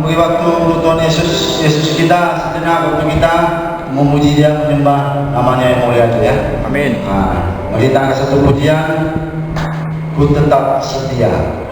memberi waktu untuk Tuhan Yesus kita sejenak untuk kita memuji Dia, menyembah namanya yang mulia itu ya. Amin. Nah, mari kita angkat satu pujian, ku tetap setia.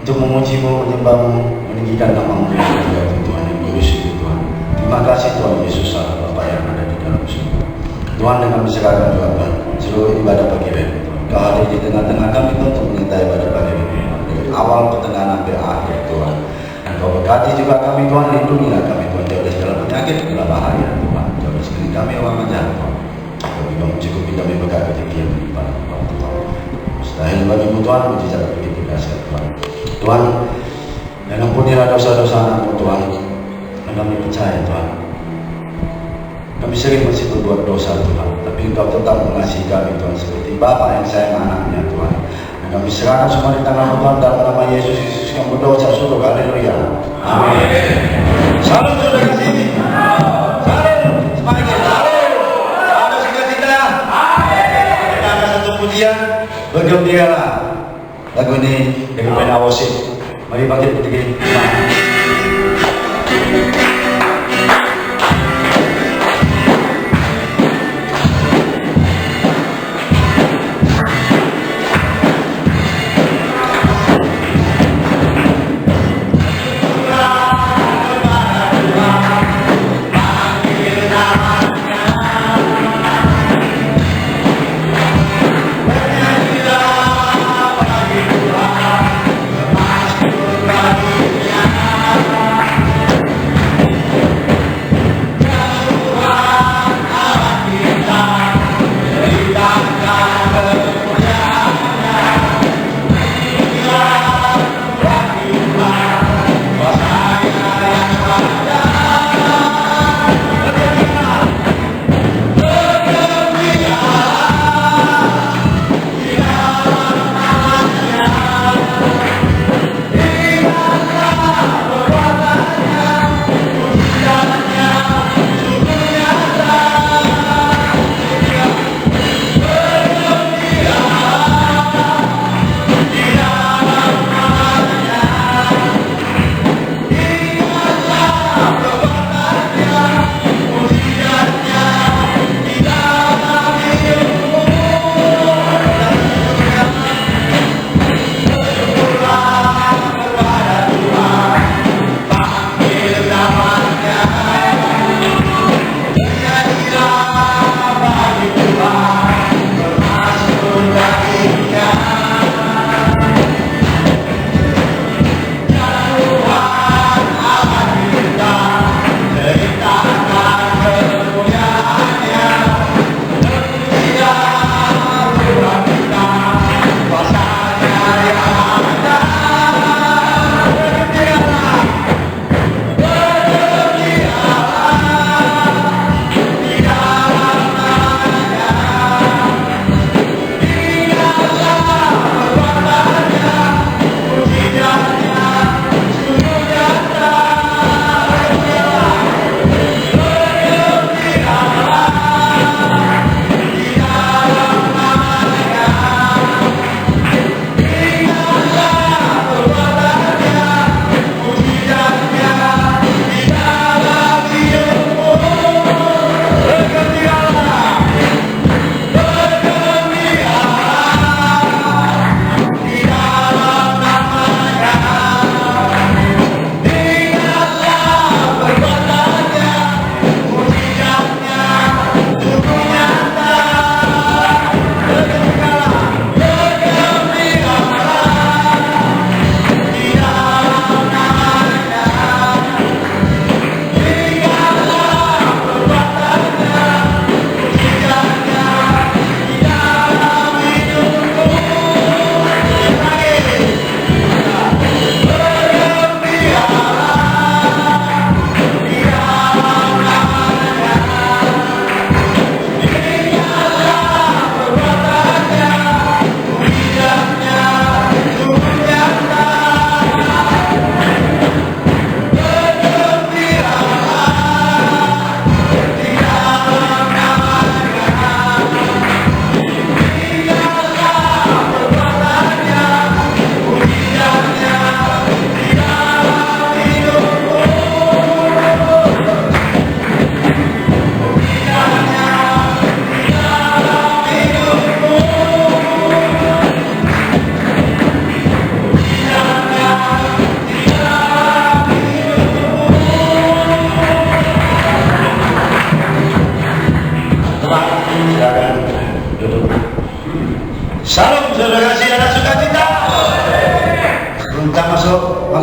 untuk memujimu, menyembahmu, meninggikan nama-Mu yang mulia Tuhan yang kudus itu Tuhan. Terima kasih Tuhan Yesus Allah Bapa yang ada di dalam surga. Tuhan, dengan berserahkan Tuhan seluruh ibadah pagi ini Tuhan. Kau hadir di tengah-tengah kami Tuhan untuk menyertai ibadah pagi ini dari awal pertengahan sampai akhir Tuhan. Dan Kau berkati juga kami Tuhan, lindungilah kami Tuhan jauh dari segala penyakit, segala bahaya Tuhan. Jauh dari sekeliling kami orang jahat Tuhan. Kau mencukupi kami berkat rezeki yang berlimpah Tuhan. Mustahil bagimu Tuhan, mujizat begitu dahsyat Tuhan. Tuhan, dan ampunilah dosa-dosa anak-Mu Tuhan. Dan kami percaya Tuhan, kami sering masih berbuat dosa Tuhan, tapi Engkau tetap mengasihi kami Tuhan, seperti Bapa yang sayang anaknya Tuhan. Dan kami serahkan semua di tangan Tuhan dalam nama Yesus Kristus yang berdoa seluruh. Haleluya. Amin. Salam saudara kasih. Salam. Semangat. Salam. Ada sukacita. Kita akan satu pujian. Bergembiralah. Lagu ini dari Pena Worship. Mari bangkit berdiri.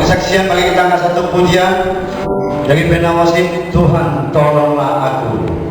kesaksian bagi kita satu pujian dari penawasi Tuhan tolonglah aku.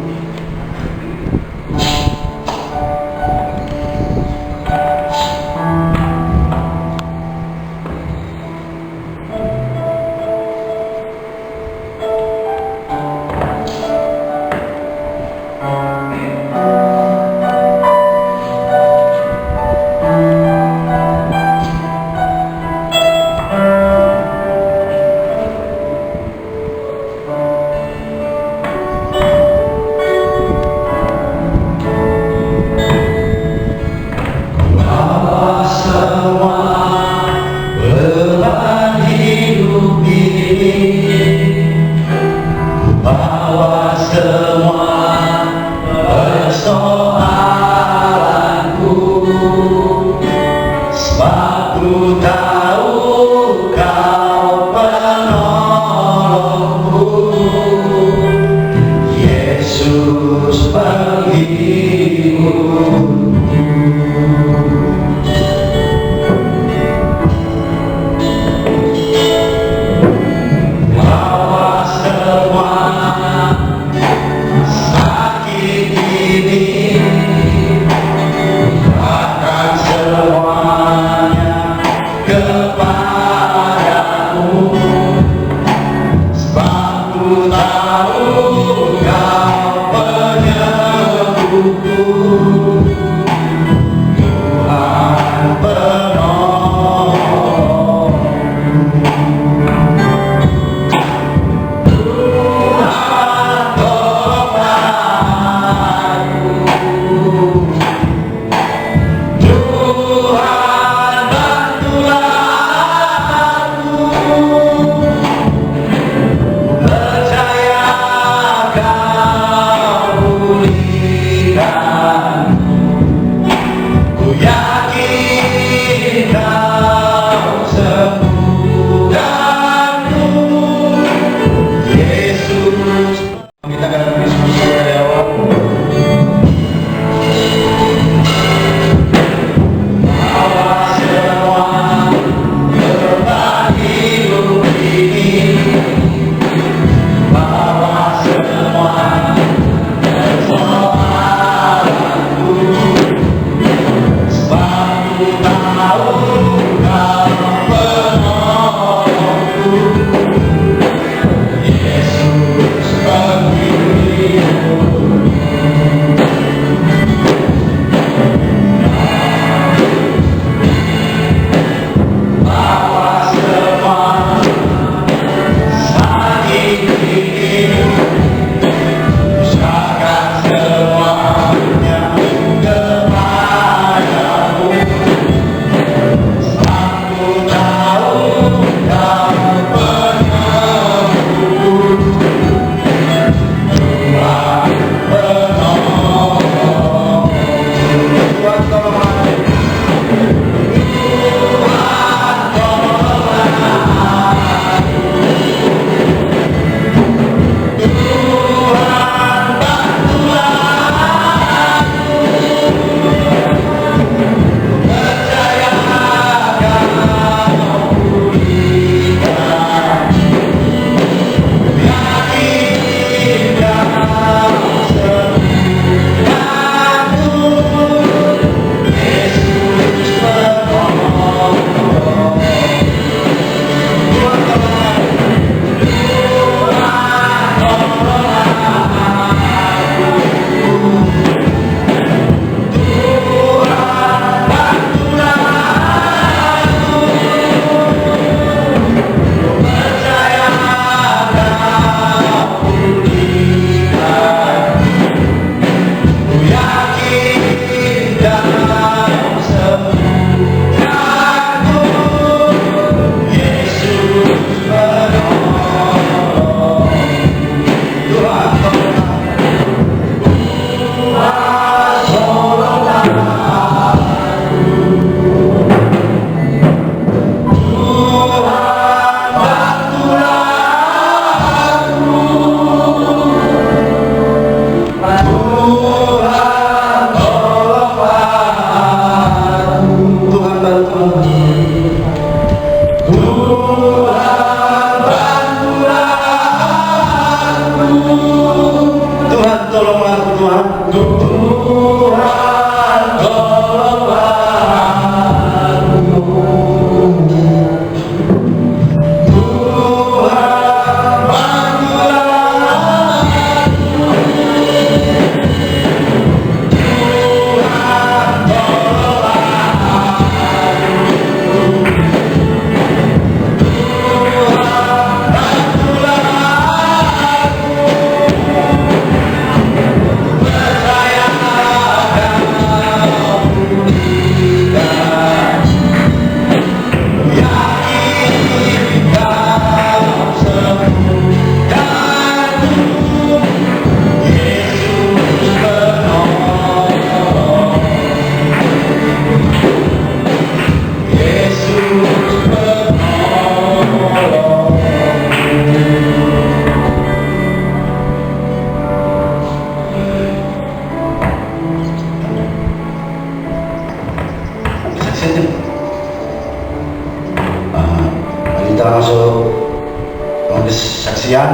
mengambil saksian,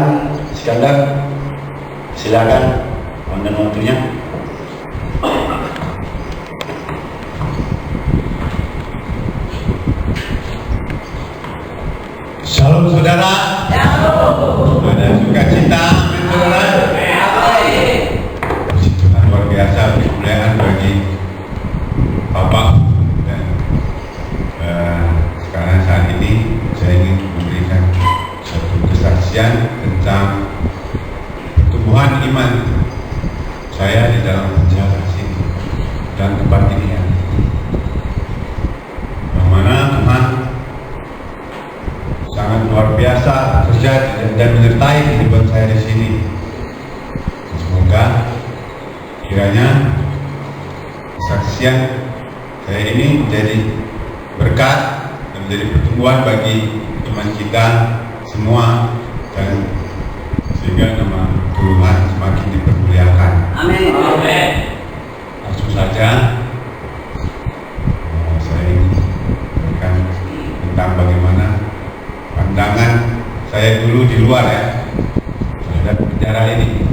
Iskandar, silakan dan waktunya. Shalom saudara. Shalom. Ada sukacita, amin saudara. Puji Tuhan, luar biasa kemuliaan bagi Bapak. Dan sekarang saat ini saya ingin memberikan satu kesaksian tentang pertumbuhan iman saya di dalam penjara sini dan tempat ini, yang mana Tuhan sangat luar biasa bekerja dan menyertai kehidupan saya di sini. Semoga kiranya kesaksian saya ini menjadi berkat dan menjadi pertumbuhan bagi iman kita semua, dan sehingga nama Tuhan semakin dipermuliakan. Amin. Amin. Langsung saja saya ingin memberikan tentang bagaimana pandangan saya dulu di luar terhadap penjara ini.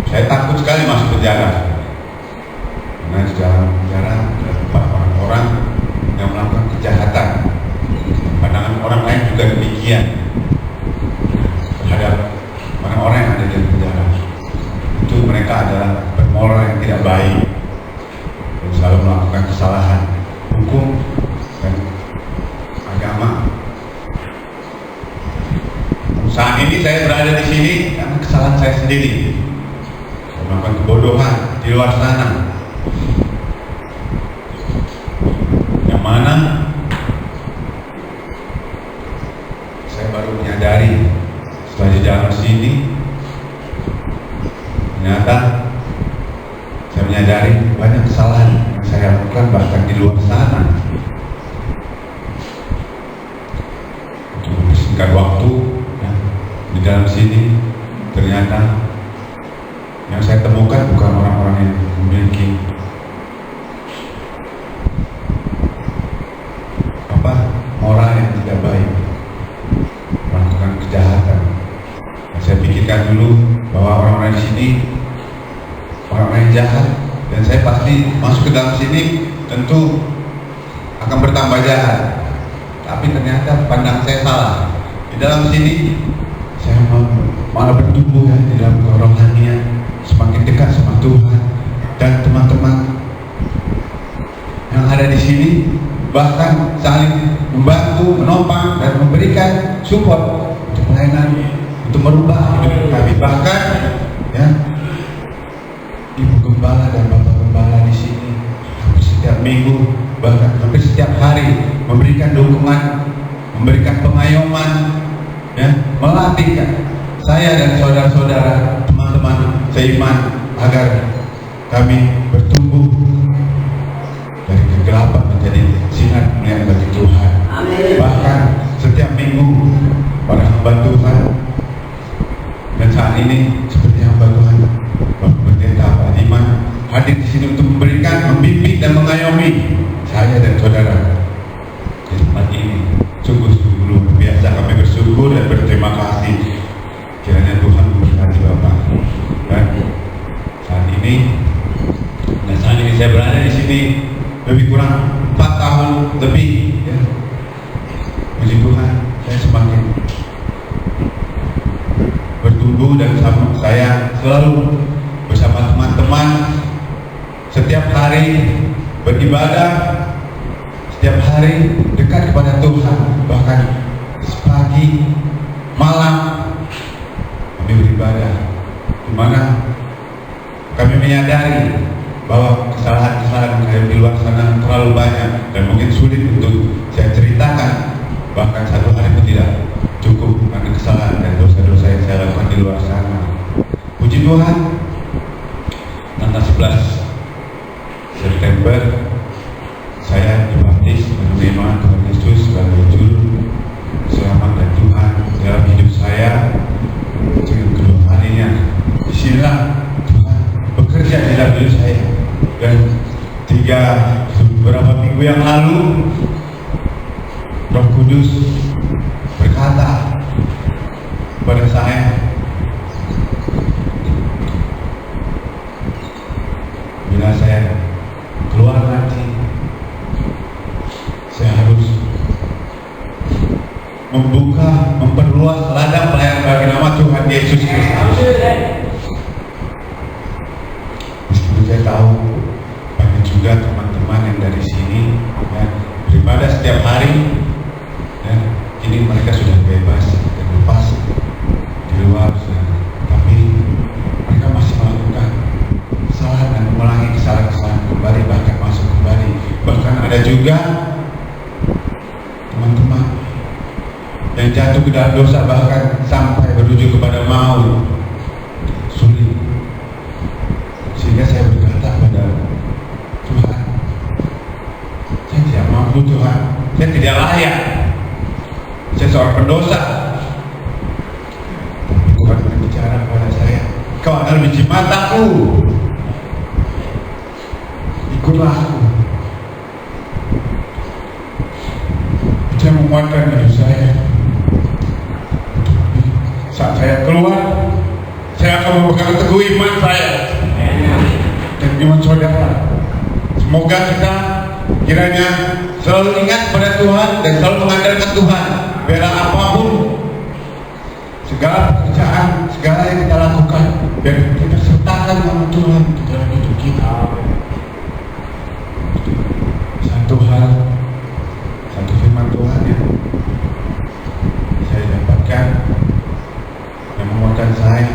Saya takut sekali masuk penjara, karena di dalam penjara terdapat orang-orang yang melakukan kejahatan. Pandangan orang lain juga demikian terhadap orang-orang yang ada di penjara. Itu mereka adalah bermoral yang tidak baik dan selalu melakukan kesalahan hukum dan agama. Saat ini saya berada di sini karena kesalahan saya sendiri. Saya melakukan kebodohan di luar sana, yang mana saya baru menyadari setelah di dalam sini. Ternyata saya menyadari banyak kesalahan yang saya lakukan bahkan di luar sana. Singkat waktu di dalam sini, ternyata yang saya temukan bukan orang-orang yang memiliki moral yang tidak baik, melakukan kejahatan. Dan saya pikirkan dulu bahwa orang-orang di sini orang-orang yang jahat, dan saya pasti masuk ke dalam sini tentu akan bertambah jahat. Tapi ternyata pandang saya salah. Di dalam sini saya malah bertumbuh di dalam kerohanian, semakin dekat sama Tuhan, dan teman-teman yang ada di sini bahkan saling membantu, menopang, dan memberikan support untuk pelayanan, untuk merubah hidup kami. Bahkan Ibu Gembala dan Bapak Gembala di sini hampir setiap minggu, bahkan hampir setiap hari memberikan dukungan, memberikan pengayoman, melatih saya dan saudara-saudara, teman-teman seiman, agar kami bertumbuh dari kegelapan menjadi sinar kemuliaan bagi Tuhan. Amin. Bahkan setiap minggu para hamba Tuhan, dan saat ini seperti hamba Tuhan Bapak Pendeta Pak Iman hadir di sini untuk memberikan, membimbing dan mengayomi saya dan saudara di tempat ini. Sungguh-sungguh luar biasa, kami bersyukur dan berterima kasih. Kiranya Tuhan memberkati Bapak. Dan saat ini saya berada di sini lebih kurang 4 tahun lebih. Puji Tuhan, saya semakin bertumbuh, dan saya selalu bersama teman-teman setiap hari beribadah, setiap hari dekat kepada Tuhan. Bahkan pagi, malam kami beribadah, di mana kami menyadari bahwa kesalahan-kesalahan saya di luar sana terlalu banyak dan mungkin sulit untuk saya ceritakan. Bahkan satu hari pun tidak cukup karena kesalahan dan dosa-dosa yang saya lakukan di luar sana. Puji Tuhan, tanggal 11 September saya dibaptis dan menerima Tuhan Yesus sebagai juru selamat dan Tuhan dalam hidup saya. Dengan kedua kalinya, disinilah Tuhan bekerja di dalam hidup saya. Dan beberapa minggu yang lalu, Roh Kudus Kudus berkata kepada saya, bila saya keluar nanti, saya harus memperluas ladang pelayanan bagi nama Tuhan Yesus Kristus. Meskipun saya tahu banyak juga teman-teman yang dari sini ya, beribadah setiap hari, ya, ini mereka sudah bebas dan lepas di luar, tapi mereka masih melakukan kesalahan dan mengulangi kesalahan-kesalahan kembali, bahkan masuk kembali. Bahkan ada juga teman-teman yang jatuh ke dalam dosa, bahkan sampai berujung kepada maut, sulit. Sehingga saya berkata kepada Tuhan, saya tidak mampu Tuhan, saya tidak layak, saya seorang pendosa. Tapi Tuhan berbicara kepada saya, kau adalah biji mataku, ikutlah aku. Itu yang menguatkan hidup saya. Saat saya keluar, saya akan memegang teguh iman saya dan iman saudara. Semoga kita kiranya selalu ingat pada Tuhan dan selalu mengandalkan Tuhan. Biar apapun, segala pekerjaan, segala yang kita lakukan, biar kita sertakan nama Tuhan di dalam hidup kita. Satu hal, satu firman Tuhan yang saya dapatkan yang menguatkan saya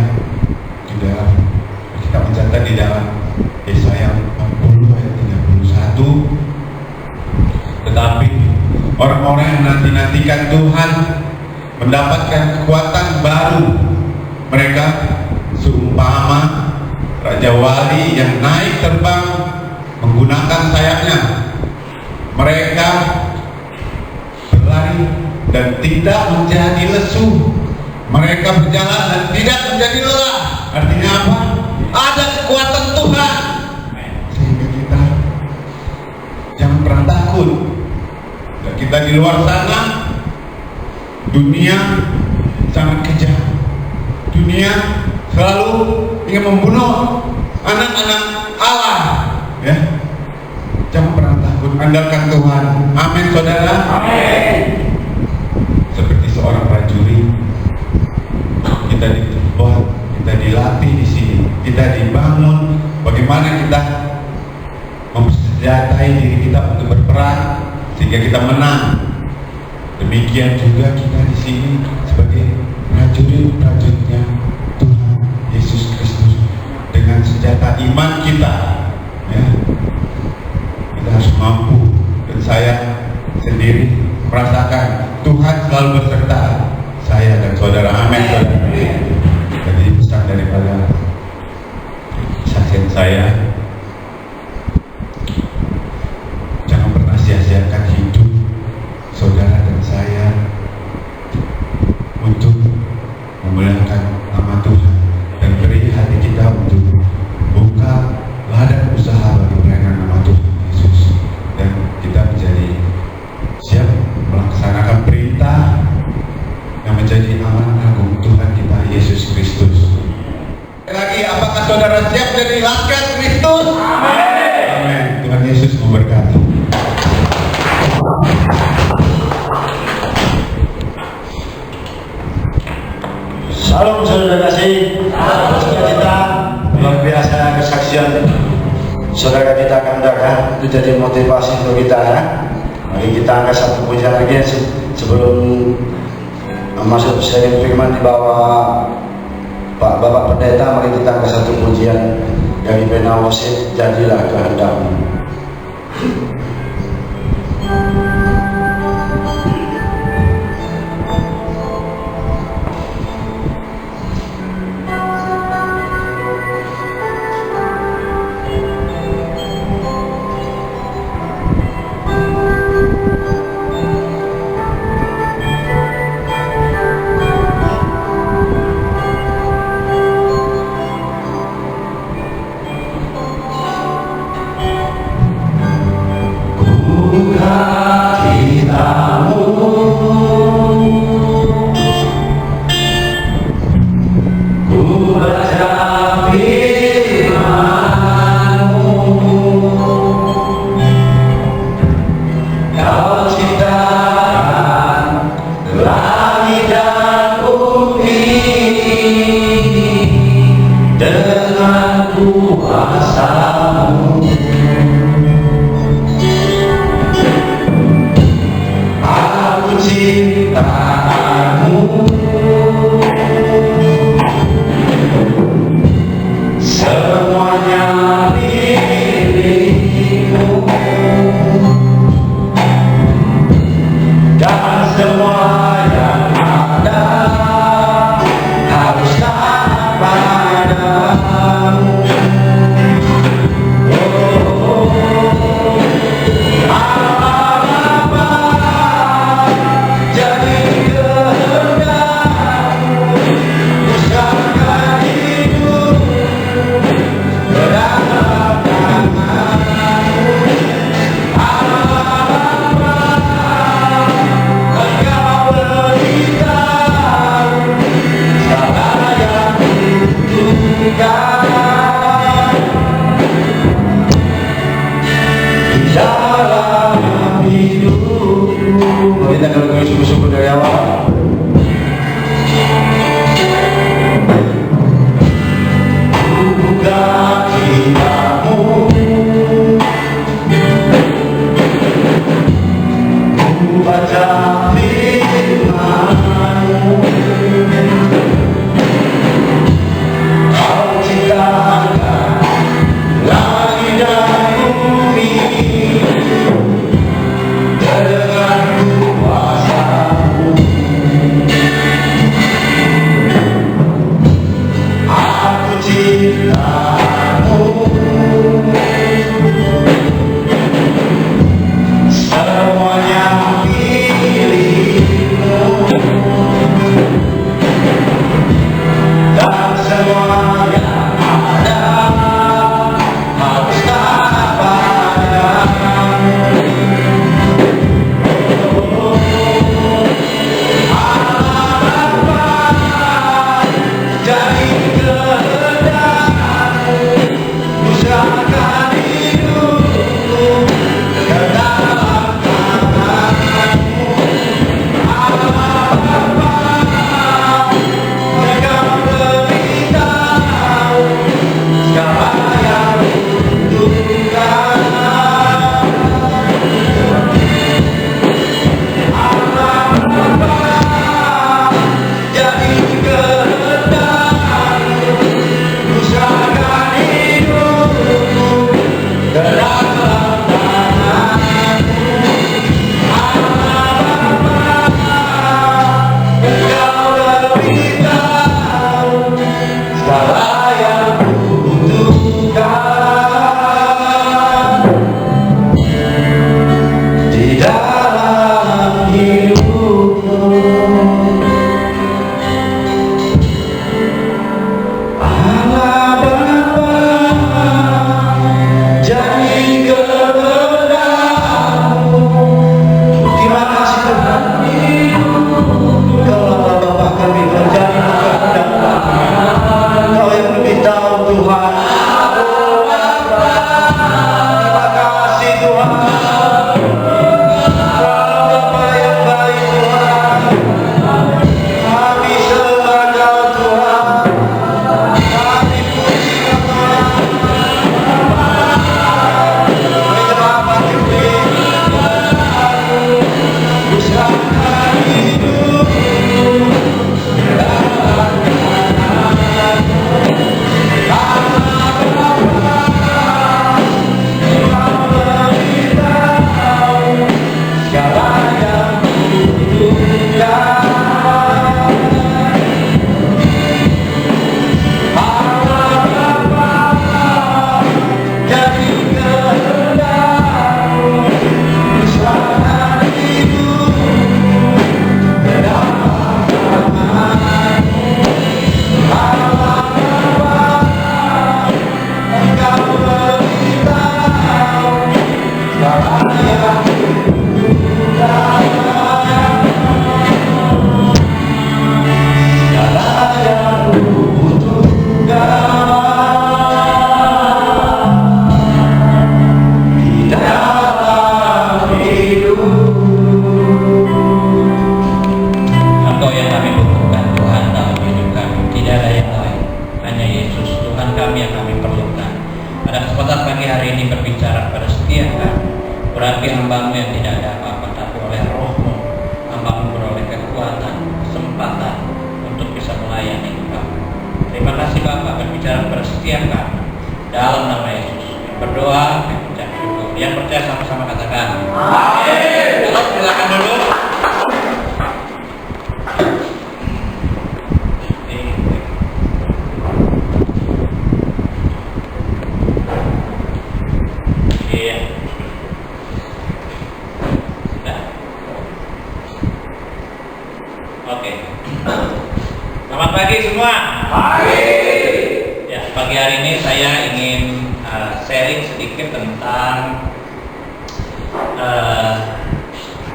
di dalam, kita mencatat di dalam Yesaya 40 ayat 31. Tetapi orang-orang yang nanti-nantikan Tuhan mendapatkan kekuatan baru. Mereka seumpama Raja Wali yang naik terbang menggunakan sayapnya. Mereka berlari dan tidak menjadi lesu. Mereka berjalan dan tidak menjadi lelah. Artinya apa? Ada kekuatan Tuhan. Sehingga kita jangan pernah takut. Dan kita di luar sana, dunia sangat kejam. Dunia selalu ingin membunuh anak-anak Allah. Ya, jangan pernah takut. Andalkan Tuhan. Amin, saudara. Amin. Seperti seorang prajurit, kita dibuat, kita dilatih di sini, kita dibangun bagaimana kita mempersenjatai diri kita untuk berperang sehingga kita menang. Demikian juga kita di sini sebagai prajurit-prajuritnya Tuhan Yesus Kristus dengan senjata iman kita. Ya, kita harus mampu, dan saya sendiri merasakan Tuhan selalu beserta saya dan saudara. Amin, saudara. Jadi pesan daripada saksian saya, jangan pernah sia-siakan hidup saudara dan saya untuk memuliakan nama Tuhan, dan beri hati kita untuk buka ladang usaha bagi pelayanan nama Tuhan Yesus, dan kita menjadi siap melaksanakan perintah yang menjadi amanah agung Tuhan kita Yesus Kristus. Lagi, apakah saudara siap jadi laskar Kristus? Amin. Amin. Tuhan Yesus memberkati. Salam saudara kasih. Kita luar biasa kesaksian saudara kita Kandaka, itu jadi motivasi untuk kita ya. Mari kita angkat satu pujian lagi sebelum masuk sharing firman di bawah Pak Bapak Pendeta. Mari kita angkat satu pujian dari Pena Worship, Jadilah Kehendakmu. Bukan langit dan bumi dengan kuasa-Mu. Aku cinta-Mu, semuanya milik-Mu, dan semua yang ada harus taat padamu. Apa-apa jadi kehendak-Mu, usahakan hidup berdalam tangan-Mu. Apa-apa Engkau beritahu, segala yang kubutuhkan di dalam hidupku. Kita akan bersyukur dari awal. Buka kitab-Mu, baca firman-Mu, Kau ciptakan langit dan bumi dengan kuasa-Mu. Aku cinta-Mu, semuanya milik-Mu, dan semua yang ada harus taat padamu. Apa jadi kehendak-Mu, usahakan hidupku ke dalam tangan-Mu. Apa-apa Engkau beritahu, segala yang kubutuhkan. Apa-apa jadi kehendak-Mu, usahakan hidupku ke dalam tangan-Mu. Apa-apa Engkau beritahu, segala yang kubutuhkan di dalam hidupku. setiap kami dalam nama Yesus. Yang berdoa, yang ucap syukur. Yang percaya sama-sama katakan amin. Kalau silakan dulu. Iya. Sudah? Oke. Selamat pagi semua. Ya, pagi hari ini saya ingin sharing sedikit tentang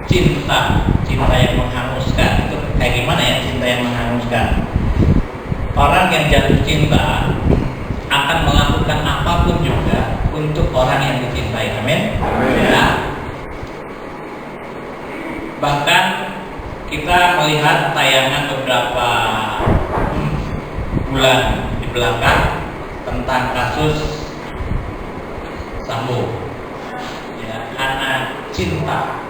cinta yang menghanguskan. Itu kayak gimana ya cinta yang menghanguskan? Orang yang jatuh cinta akan melakukan apapun juga untuk orang yang dicintai. Amin. Ya. Bahkan kita melihat tayangan beberapa bulan di belakang tentang kasus Sambo, ya, karena cinta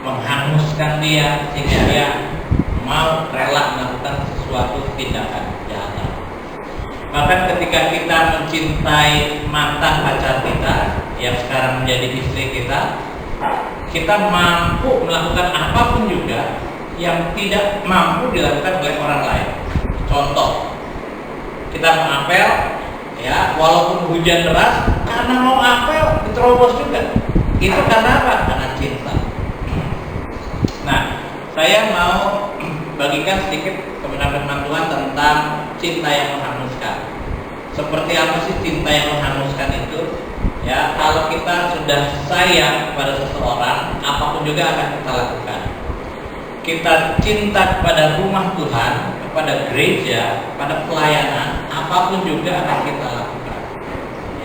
menghanguskan dia sehingga dia mau rela melakukan sesuatu tindakan kejahatan. Bahkan ketika kita mencintai mantan pacar kita yang sekarang menjadi istri kita mampu melakukan apapun juga yang tidak mampu dilakukan oleh orang lain. Contoh, kita mengapel, ya, walaupun hujan deras, karena mau apel diterobos juga. Itu karena apa? Karena cinta. Nah, saya mau bagikan sedikit kebenaran Tuhan tentang cinta yang menghanguskan. Seperti apa sih cinta yang menghanguskan itu? Ya, kalau kita sudah sayang kepada seseorang, apapun juga akan kita lakukan. Kita cinta kepada rumah Tuhan, kepada gereja, pada pelayanan, apapun juga akan kita lakukan.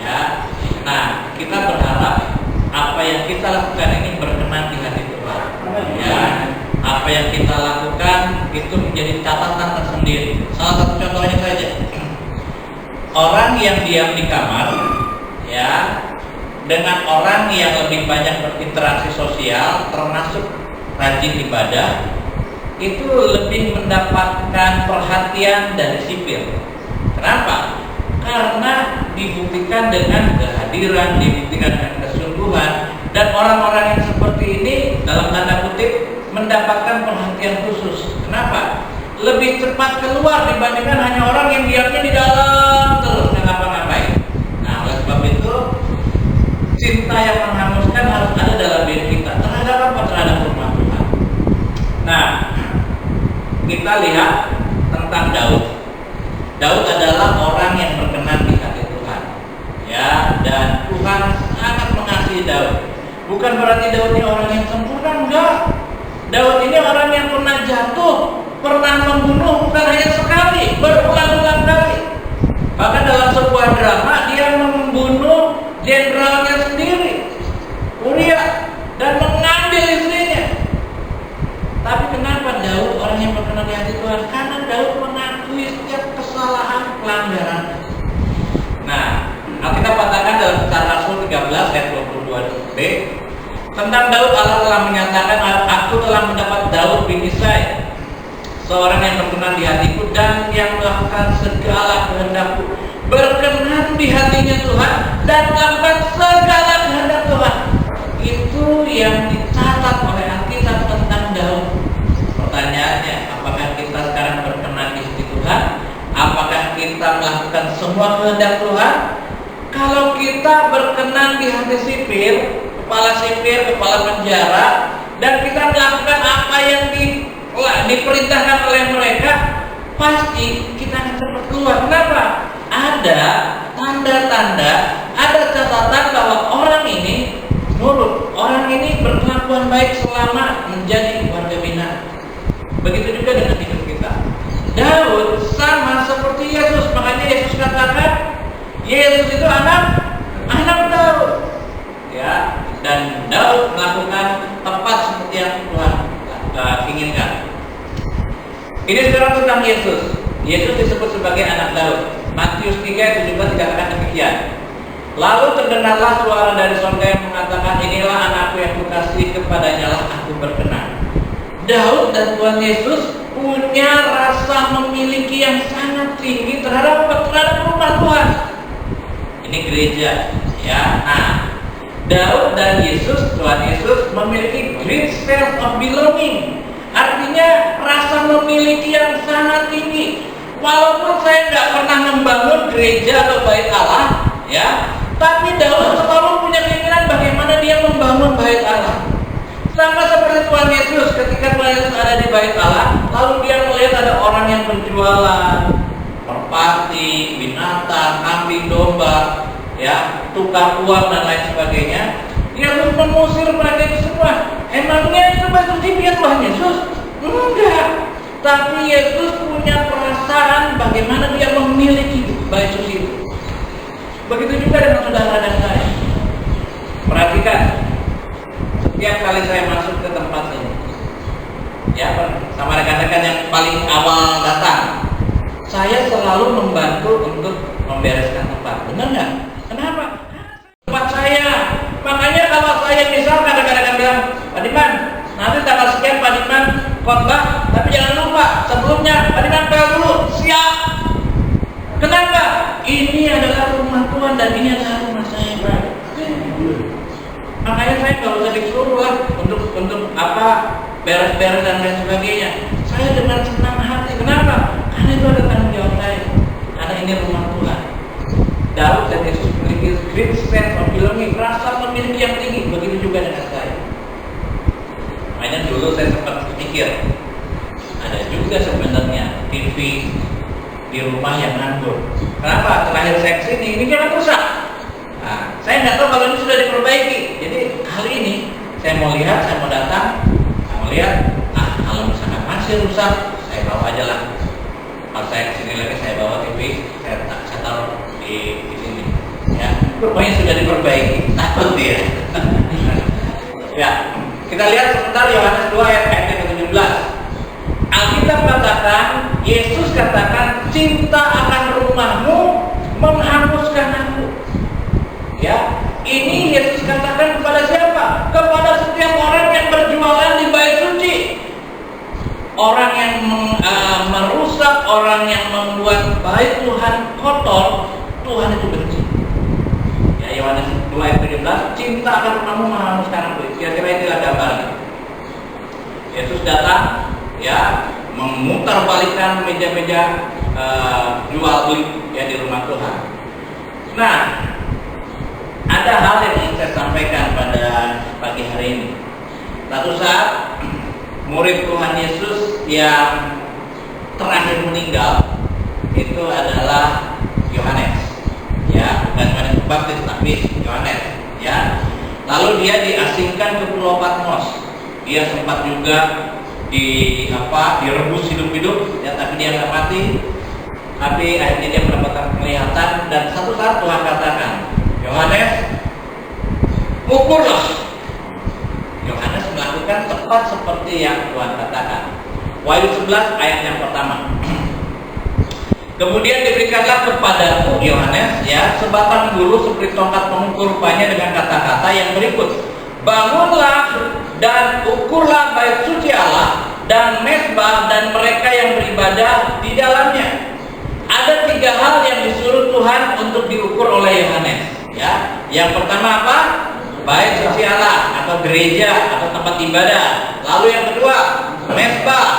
Ya, nah kita berharap apa yang kita lakukan ini berkenan di hati Tuhan. Ya, apa yang kita lakukan itu menjadi catatan tersendiri. Salah satu contohnya saja, orang yang diam di kamar, ya, dengan orang yang lebih banyak berinteraksi sosial, termasuk rajin ibadah, itu lebih mendapatkan perhatian dari sipil. Kenapa? Karena dibuktikan dengan kehadiran, dibuktikan dengan kesungguhan, dan orang-orang yang seperti ini dalam tanda kutip mendapatkan perhatian khusus. Kenapa? Lebih cepat keluar dibandingkan hanya orang yang diamnya di dalam terus nggak ngapa-ngapain. Nah, oleh sebab itu cinta yang menghanguskan harus ada dalam diri kita terhadap apa? Terhadap rumah Tuhan. Nah, kita lihat tentang Daud. Daud adalah orang yang berkenan di hati Tuhan, ya, dan Tuhan sangat mengasihi Daud. Bukan berarti Daud ini orang yang sempurna, enggak. Daud ini orang yang pernah jatuh, pernah membunuh, bukan hanya sekali, berulang-ulang kali. Bahkan dalam sebuah drama dia membunuh jenderalnya sendiri, Uria, dan mengambil istrinya. Tapi kenapa Daud orang yang berkenan di hati Tuhan? Karena Daud mengakui setiap kesalahan pelanggaran. Nah, Alkitab katakan dalam Kisah Rasul 13 ayat 22b tentang Daud, Allah telah menyatakan, aku telah mendapat Daud bin Isai, seorang yang berkenan di hatiku dan yang melakukan segala kehendakku. Berkenan di hatinya Tuhan dan melakukan segala kehendak Tuhan. Itu yang dicatat oleh Alkitab tentang Daud. Pertanyaannya, apakah kita sekarang berkenan di hati Tuhan? Apakah kita melakukan semua kehendak Tuhan? Kalau kita berkenan di hati sipir, kepala penjara, dan kita melakukan apa yang diperintahkan oleh mereka, pasti kita akan cepat keluar. Kenapa? Ada tanda-tanda, ada catatan bahwa orang ini nurut, orang ini berkelakuan baik selama menjadi warga binaan. Begitu juga dengan hidup kita. Daud sama seperti Yesus, makanya Yesus katakan Yesus itu anak Daud, ya, dan Daud melakukan tepat seperti yang Tuhan inginkan. Ini sekarang tentang Yesus. Yesus disebut sebagai anak Daud. Matius 3:17 dikatakan demikian. Lalu terdengarlah suara dari surga yang mengatakan, inilah anakku yang kukasihi, kepadanya lah aku berkenan. Daud dan Tuhan Yesus punya rasa memiliki yang sangat tinggi terhadap rumah Tuhan. Ini gereja, ya. Nah, Daud dan Yesus, Tuhan Yesus memiliki great sense of belonging. Artinya rasa memiliki yang sangat tinggi. Walaupun saya nggak pernah membangun gereja atau bait Allah, ya, tapi Daud selalu punya keinginan bagaimana dia membangun bait Allah. Sama seperti Tuhan Yesus, ketika Tuhan Yesus ada di bait Allah, lalu dia melihat ada orang yang berjualan merpati, binatang, kambing, domba, ya, tukar uang dan lain sebagainya. Dia harus mengusir mereka itu semua. Emangnya itu bait suci biar Tuhan Yesus? Enggak. Tapi Yesus punya perasaan bagaimana dia memiliki bait suci itu. Begitu juga dengan saudara dan saya. Perhatikan, setiap kali saya masuk ke tempat ini, ya, sama rekan-rekan yang paling awal datang, saya selalu membantu untuk membereskan tempat. Benar nggak? Kenapa? Tempat saya. Makanya kalau saya misal kadang-kadang bilang, Pak Diman, nanti tanggal sekian Pak Diman khotbah, tapi jangan lupa sebelumnya Pak Diman bel dulu. Siap. Kenapa? Ini adalah rumah Tuhan dan ini adalah rumah saya, Pak. Makanya saya nggak usah disuruh lah untuk apa beres-beres dan lain sebagainya. Saya dengan senang hati. Kenapa? Karena itu ada tanggung jawab saya. Karena ini rumah Tuhan. Daud dan Yesus memiliki great sense of belonging, rasa memiliki yang tinggi. Begitu juga dengan saya. Makanya dulu saya sempat pikir, ada juga sebenarnya TV di rumah yang nganggur. Kenapa? Terakhir saya kesini, ini jangan rusak. Nah, saya nggak tahu kalau ini sudah diperbaiki. Jadi kali ini saya mau lihat, saya mau datang, saya mau lihat. Kalau misalkan masih rusak, saya bawa aja lah. Kalau saya kesini lagi, saya bawa TV, saya taruh di sini. Ya, rupanya sudah diperbaiki. Takut dia. Ya, kita lihat sebentar Yohanes 2 ayat ke-17. Alkitab katakan, Yesus katakan, cinta akan rumahmu menghanguskan aku. Ya, ini Yesus katakan kepada siapa? Kepada setiap orang yang berjualan di bait suci. Orang yang merusak, orang yang membuat bait Tuhan kotor, Tuhan itu benci. Ya, Yohanes 2 ayat 17, cinta akan rumahmu menghanguskan aku. Kira-kira inilah gambarnya. Yesus datang, ya, memutarbalikkan meja-meja jual beli ya di rumah Tuhan. Nah, ada hal yang ingin saya sampaikan pada pagi hari ini. Satu saat murid Tuhan Yesus yang terakhir meninggal itu adalah Yohanes, ya, bukan Yohanes Pembaptis tapi Yohanes, ya. Lalu dia diasingkan ke Pulau Patmos. Dia sempat juga direbus hidup-hidup, ya, tapi dia nggak mati. Tapi akhirnya dia mendapatkan penglihatan dan satu saat Tuhan katakan, Yohanes, ukurlah. Yohanes melakukan tepat seperti yang Tuhan katakan. Wahyu 11 ayat yang pertama. Kemudian diberikanlah kepadaku Yohanes, ya, sebatang bulu seperti tongkat pengukur rupanya dengan kata-kata yang berikut. Bangunlah dan ukurlah bait suci Allah dan mezbah dan mereka yang beribadah di dalamnya. Ada 3 hal yang disuruh Tuhan untuk diukur oleh Yohanes, ya. Yang pertama apa? Bait suci Allah atau gereja atau tempat ibadah. Lalu yang kedua, mezbah.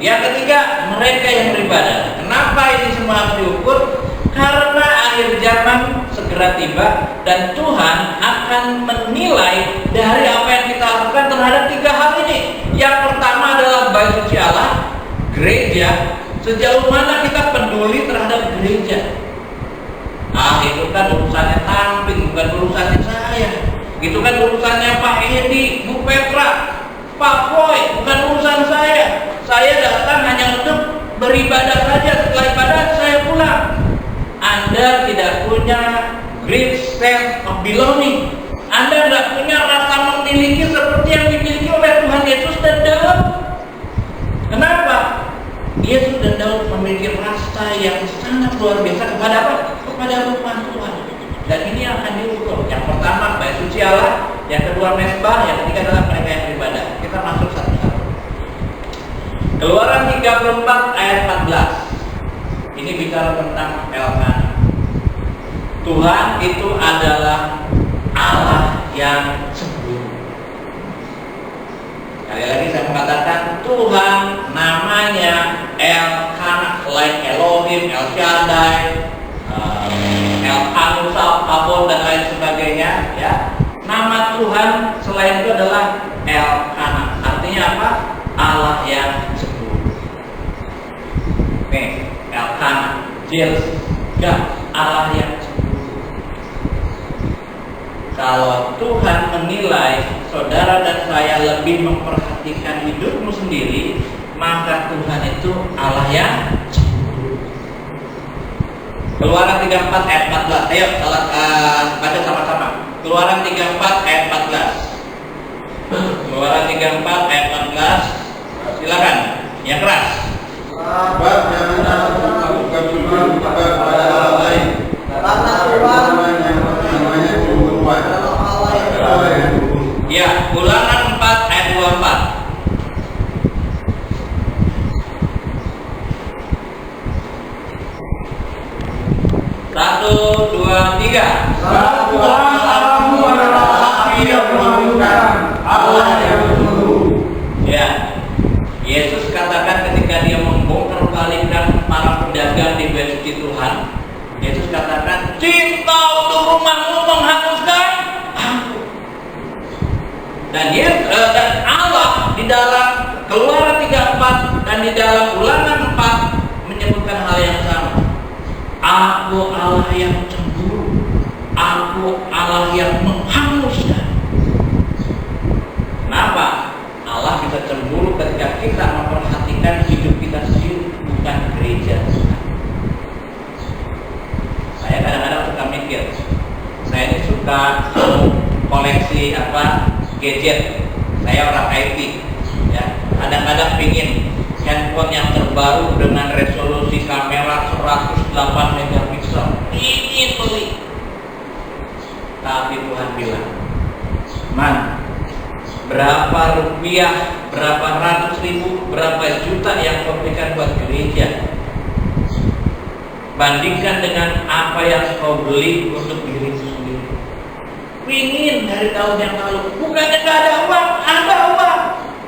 Yang ketiga, mereka yang beribadah. Kenapa ini semua harus diukur? Karena akhir zaman segera tiba dan Tuhan akan menilai dari apa yang kita lakukan terhadap 3 hal ini. Yang pertama adalah bait suci Allah, gereja. Sejauh mana kita peduli terhadap gereja? Itu kan urusannya Tamping, bukan urusannya saya. Itu kan urusannya Pak Edi, Bu Petra, Pak Boy, bukan urusan saya. Saya datang hanya untuk beribadah saja. Setelah ibadah saya pulang. Anda tidak punya great sense of belonging. Anda tidak punya rasa memiliki seperti yang dimiliki oleh Tuhan Yesus dan Daud. Kenapa? Yesus dan Daud memiliki rasa yang sangat luar biasa kepada apa? Kepada rumah Tuhan. Dan ini yang akan diukur. Yang pertama bait suci Allah, yang kedua mezbah, yang ketiga adalah mereka yang beribadah. Kita masuk satu-satu. Keluaran 34 ayat 14. Ini bicara tentang Elkanah. Tuhan itu adalah Allah yang cemburu. Sekali lagi saya mengatakan Tuhan namanya Elkanah, lain Elohim, El Shaddai, El Kabon dan lain sebagainya, ya. Nama Tuhan selain itu adalah Elkanah. Artinya apa? Allah yang cemburu. Nih, Elkanah, jealous, Allah yang cemburu. Kalau Tuhan menilai saudara dan saya lebih memperhatikan hidupmu sendiri, maka Tuhan itu Allah yang cemburu. Keluaran 34 ayat 14. Ayo baca sama-sama. Keluaran 34 ayat 14. Keluaran 34 ayat 14. Silakan. Yang keras. Sahabat jangan lakukan cemburu kepada Allah lain. Karena Tuhan namanya cemburuan. Ya, Ulangan 4 ayat 24. Satu, dua, tiga. Tuhan Allahmu adalah Allah yang memalukan, Allah yang cemburu. Ya, Yesus katakan ketika dia membongkar balikan para pedagang di bait suci Tuhan, Yesus katakan, cinta untuk rumahmu menghanguskan aku. Dan Allah di dalam Keluaran 34 dan di dalam Ulangan 4 menyebutkan hal yang sama. Aku Allah yang cemburu, aku Allah yang menghanguskan. Kenapa? Allah bisa cemburu ketika kita memperhatikan hidup kita sendiri, bukan gereja. Saya kadang-kadang suka mikir, saya ini suka koleksi gadget. Saya orang IT, ya. Kadang-kadang pingin handphone yang terbaru dengan resolusi kamera 108 megapiksel, ingin beli. Tapi Tuhan bilang, berapa rupiah, berapa ratus ribu, berapa juta yang kau berikan buat gereja, bandingkan dengan apa yang kau beli untuk dirimu sendiri. Pingin dari tahun yang lalu, bukannya gak ada uang, ada uang.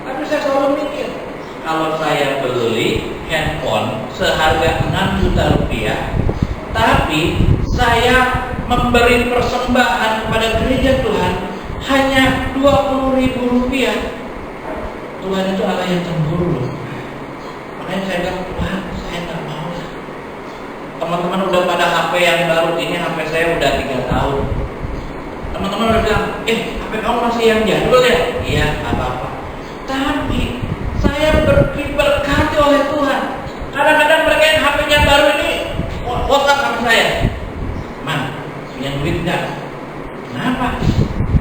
Tapi saya selalu mikir, kalau saya beli handphone seharga 6 juta rupiah, tapi saya memberi persembahan kepada gereja Tuhan hanya 20.000 rupiah, Tuhan itu Allah yang cemburu loh. Makanya saya bilang, Tuhan, saya nggak mau lah. Teman-teman udah pada HP yang baru, ini HP saya udah 3 tahun. Teman-teman udah bilang, HP kamu masih yang jadul ya? Iya, nggak apa-apa. Tapi saya berkati oleh Tuhan. Kadang-kadang mereka yang HP-nya baru ini WhatsApp sama saya, punya duit nggak? Kenapa?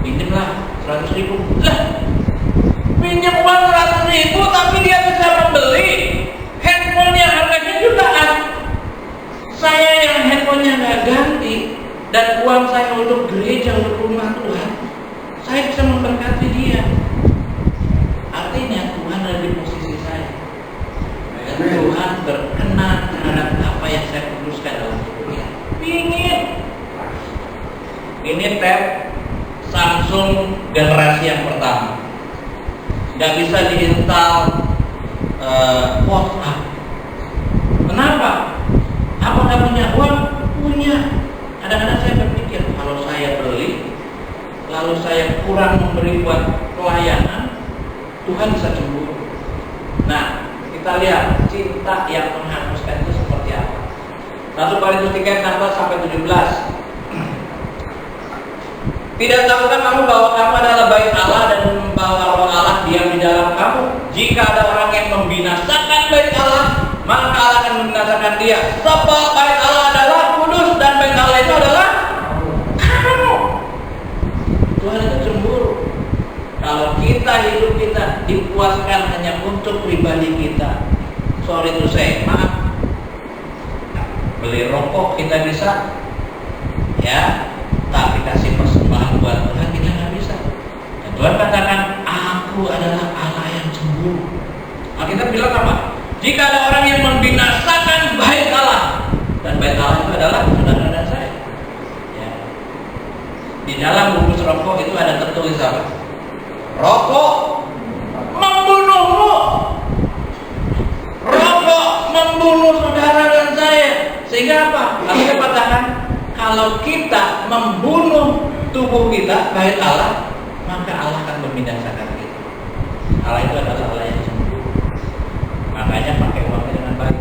Pinjemlah 100.000. Lah, pinjam uang 100.000 tapi dia bisa membeli handphone yang harganya jutaan. Saya yang handphonenya nggak ganti dan uang saya untuk gereja, untuk rumah Tuhan, saya bisa memberkati dia. Artinya Tuhan ada di posisi saya, dan Tuhan berkenan terhadap apa yang saya kuduskan dalam hidupnya. Ini tab Samsung generasi yang pertama, nggak bisa diinstal WhatsApp. Kenapa? Apa nggak punya uang? Punya. Kadang-kadang saya berpikir, kalau saya beli, lalu saya kurang memberi buat pelayanan, Tuhan bisa cemburu. Nah, kita lihat cinta yang menghanguskan itu seperti apa. 1 Korintus 3:16-17. Tidak tahukah kamu bahwa kamu adalah bait Allah dan membawa Roh Allah diam di dalam kamu? Jika ada orang yang membinasakan bait Allah, maka Allah akan membinasakan dia. Sebab bait Allah adalah kudus dan bait Allah itu adalah kamu. Tuhan itu cemburu kalau hidup kita dipuaskan hanya untuk pribadi kita. Sorry to say, maaf. Beli rokok kita bisa, ya. Tapi kasih persembahan buat Tuhan kita nggak bisa. Dan Tuhan katakan, aku adalah Allah yang cemburu. Alkitab bilang apa? Jika ada orang yang membinasakan bait Allah, dan bait Allah itu adalah saudara dan saya. Di dalam bungkus rokok itu ada tertulis apa? Rokok membunuhmu. Rokok membunuh saudara dan saya. Sehingga apa? Alkitab katakan, kalau kita membunuh tubuh kita, bait Allah, maka Allah akan membinasakan kita. Allah itu adalah Allah yang sempurna. Makanya pakai uangnya dengan baik.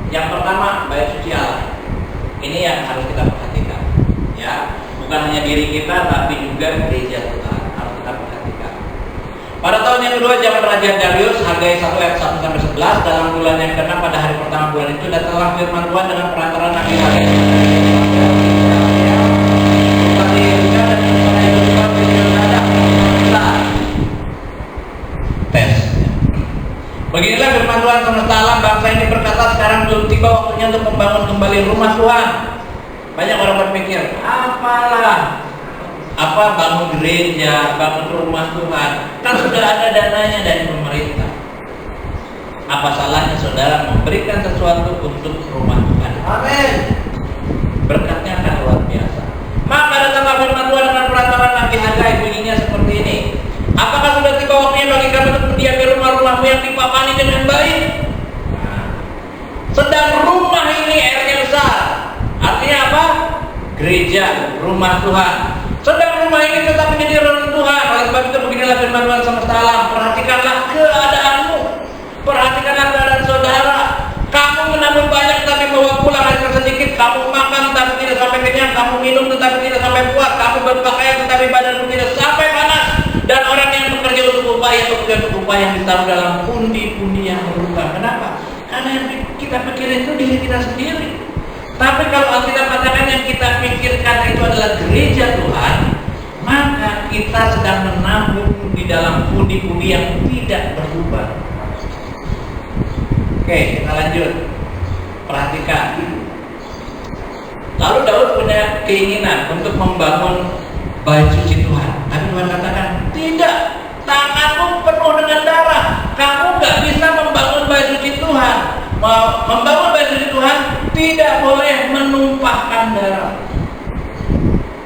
Yang pertama, baik suci Allah. Ini yang harus kita perhatikan. Ya, bukan hanya diri kita, tapi juga gereja Tuhan harus kita perhatikan. Pada tahun yang kedua zaman Raja Darius, Hagai 1 ayat 1-11, dalam bulan yang ke-6 pada hari pertama bulan itu datanglah firman Tuhan dengan perantaraan Nabi Hagai. Tes. Beginilah firman Tuhan semesta alam, bangsa ini berkata, sekarang belum tiba waktunya untuk membangun kembali rumah Tuhan. Banyak orang berpikir, apalah, apa bangun gereja, bangun rumah Tuhan, kan sudah ada dananya dari pemerintah. Apa salahnya saudara memberikan sesuatu untuk rumah Tuhan? Amin. Berkatnya akan luar biasa. Maka datanglah firman Tuhan dengan perantaraan Nabi Hagai, bunyinya seperti ini. Apakah sudah tiba waktunya bagi kami untuk mendiami rumah-rumahmu yang dipapani dengan baik? Nah, sedang rumah ini R-nya besar. Artinya apa? Gereja, rumah Tuhan. Sedang rumah ini tetap menjadi rumah Tuhan. Oleh sebab itu beginilah firman Tuhan semesta alam. Perhatikanlah keadaanmu. Perhatikanlah keadaan saudara. Kamu menabur banyak tapi bawa pulang hanya sedikit. Kamu makan tapi tidak sampai kenyang. Kamu minum tetapi tidak sampai puas. Kamu berpakaian tetapi badanmu tidak sampai panas. Dan orang yang bekerja untuk upah yang ditaruh dalam pundi-pundi yang berubah. Kenapa? Karena yang kita pikirin itu diri kita sendiri. Tapi kalau Alkitab katakan yang kita pikirkan itu adalah gereja Tuhan, maka kita sedang menabung di dalam pundi-pundi yang tidak berubah. Oke, kita lanjut. Perhatikan. Lalu Daud punya keinginan untuk membangun bait suci Tuhan. Tapi Tuhan katakan, tidak, tanganmu penuh dengan darah. Kamu gak bisa membangun bait suci Tuhan. Membangun bait suci Tuhan tidak boleh menumpahkan darah.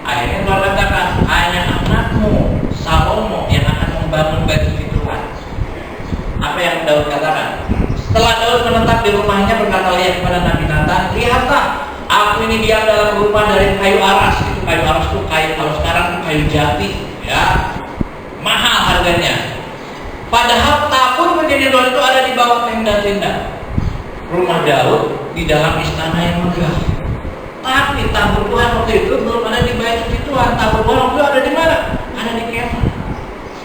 Akhirnya Tuhan katakan, hanya anakmu Salomo yang akan membangun bait suci Tuhan. Apa yang Daud katakan? Setelah Daud menetap di rumahnya, berkata ia kepada Nabi Nathan, lihatlah, aku ini diam dalam rumah dari kayu aras. Itu kayu aras itu kayu, kalau sekarang itu kayu jati, ya, mahal harganya. Padahal tabur perjanjian Daud itu ada di bawah tenda-tenda. Rumah Daud di dalam istana yang megah. Tapi tabur Tuhan waktu itu belum ada di bait suci Tuhan. Tabur Tuhan waktu itu ada di mana? Ada di kemah.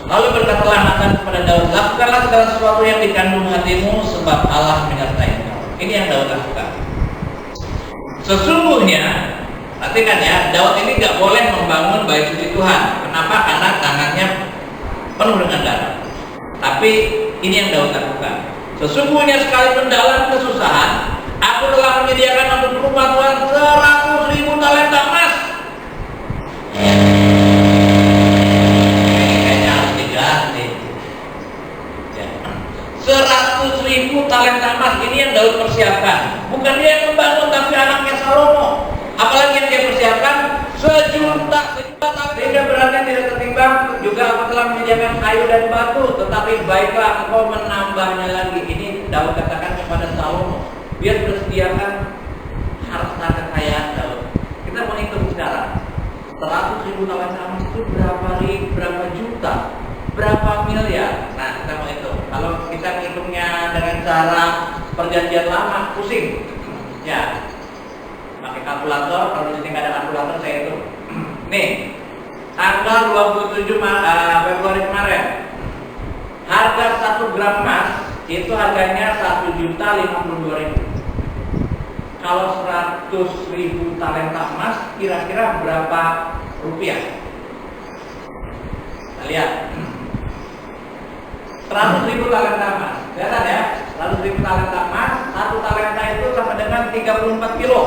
Lalu berkatalah Nathan kepada Daud, lakukanlah segala sesuatu yang dikandung hatimu, sebab Allah menyertai engkau. Ini yang Daud lakukan. Sesungguhnya, perhatikan ya, Daud ini gak boleh membangun bait suci Tuhan. Kenapa? Karena tangannya penuh dengan darah. Tapi ini yang Daud lakukan. Sesungguhnya sekalipun dalam kesusahan, aku telah menyediakan untuk rumah Tuhan 100.000 talenta emas. Ini kayaknya harus diganti. 100.000 talenta emas, ini yang Daud persiapkan. Bukan dia yang membangun, tapi anaknya Salomo. Apalagi yang dia persiapkan, 1 juta talenta. Sehingga berarti tidak tertimbang. Juga aku telah menyediakan kayu dan batu, tetapi baiklah engkau menambahnya lagi. Ini Daud katakan kepada Salomo. Dia sudah sediakan harta kekayaan Daud. Kita mau hitung sekarang. 100.000 talenta emas itu berapa juta? Berapa miliar? Nah, kita mau hitung. Kalau kita hitungnya dengan cara perjanjian lama, pusing. Ya, pakai kalkulator. Kalau di sini nggak ada kalkulator, saya hitung. Nih, tanggal 27 Februari kemarin, harga 1 gram emas itu harganya 1.052.000. Kalau 100.000 talenta emas kira-kira berapa rupiah? Kita lihat. 100.000 talenta emas. Lihat ya, 100.000 talenta emas, 1 talenta itu sama dengan 34 kilo.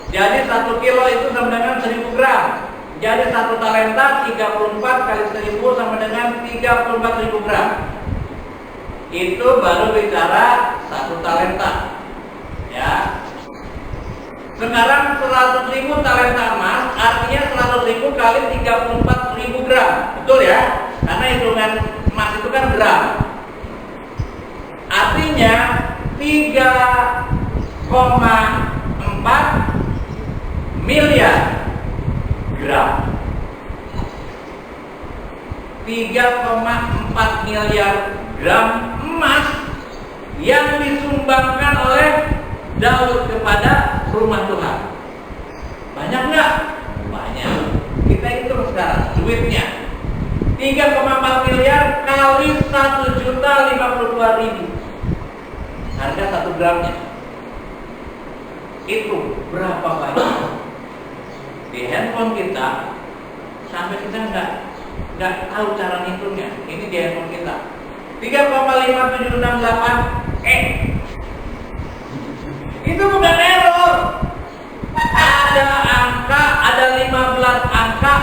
Jadi 1 kilo itu sama dengan 1.000 gram. Jadi 1 talenta 34 kali 1.000 sama dengan 34.000 gram. Itu baru bicara 1 talenta. Ya. Sekarang 100.000 talenta emas artinya 100.000 kali 34.000 gram. Betul ya? Karena hitungan emas itu kan gram. Artinya 3,4 miliar gram. 3,4 miliar gram emas yang disumbangkan oleh Daud kepada rumah Tuhan. Banyak nggak? Banyak. Kita hitung sekarang duitnya. 3,4 miliar kali 1.052.000. Harga 1 gramnya. Itu berapa banyak? Di handphone kita sampai kita nggak tahu cara ngitungnya. Ini di handphone kita. 3,5768 itu bukan error. Ada angka, ada 15 angka